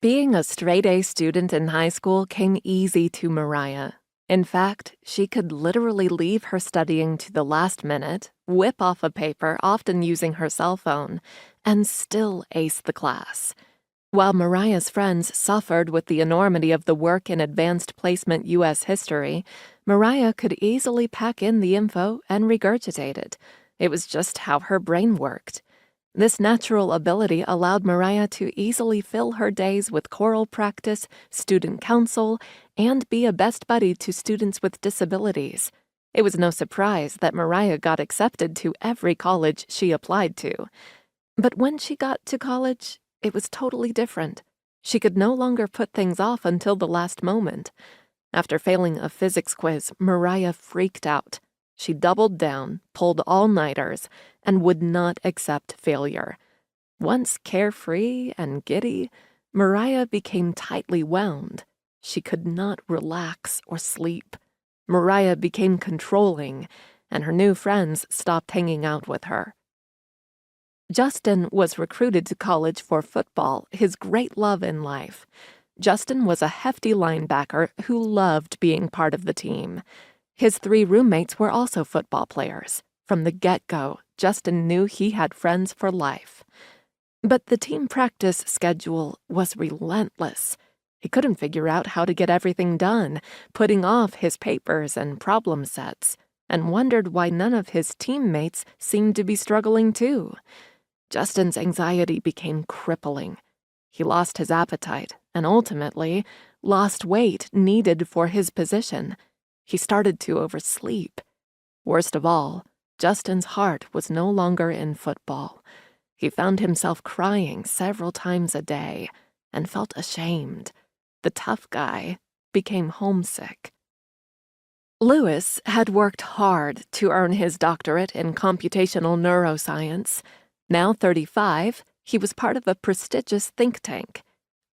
Being a straight-A student in high school came easy to Mariah. In fact, she could literally leave her studying to the last minute, whip off a paper, often using her cell phone, and still ace the class. While Mariah's friends suffered with the enormity of the work in advanced placement U.S. history, Mariah could easily pack in the info and regurgitate it. It was just how her brain worked. This natural ability allowed Mariah to easily fill her days with choral practice, student council, and be a best buddy to students with disabilities. It was no surprise that Mariah got accepted to every college she applied to. But when she got to college, it was totally different. She could no longer put things off until the last moment. After failing a physics quiz, Mariah freaked out. She doubled down, pulled all-nighters, and would not accept failure. Once carefree and giddy, Mariah became tightly wound. She could not relax or sleep. Mariah became controlling, and her new friends stopped hanging out with her. Justin was recruited to college for football, his great love in life. Justin was a hefty linebacker who loved being part of the team. His 3 roommates were also football players. From the get-go, Justin knew he had friends for life. But the team practice schedule was relentless. He couldn't figure out how to get everything done, putting off his papers and problem sets, and wondered why none of his teammates seemed to be struggling too. Justin's anxiety became crippling. He lost his appetite and ultimately lost weight needed for his position. He started to oversleep. Worst of all, Justin's heart was no longer in football. He found himself crying several times a day and felt ashamed. The tough guy became homesick. Lewis had worked hard to earn his doctorate in computational neuroscience. Now 35, he was part of a prestigious think tank.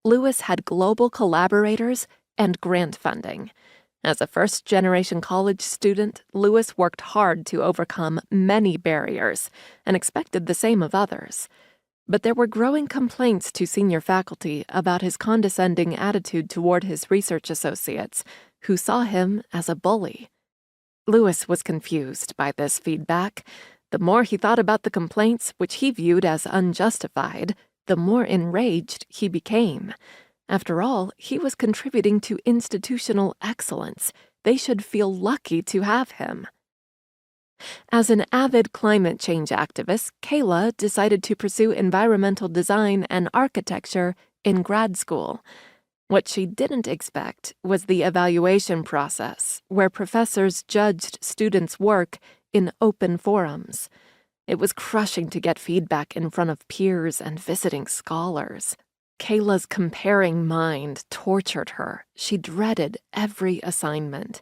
Lewis had global collaborators and grant funding. As a first-generation college student, Lewis worked hard to overcome many barriers and expected the same of others. But there were growing complaints to senior faculty about his condescending attitude toward his research associates, who saw him as a bully. Lewis was confused by this feedback. The more he thought about the complaints, which he viewed as unjustified, the more enraged he became. After all, he was contributing to institutional excellence. They should feel lucky to have him. As an avid climate change activist, Kayla decided to pursue environmental design and architecture in grad school. What she didn't expect was the evaluation process, where professors judged students' work in open forums. It was crushing to get feedback in front of peers and visiting scholars. Kayla's comparing mind tortured her. She dreaded every assignment.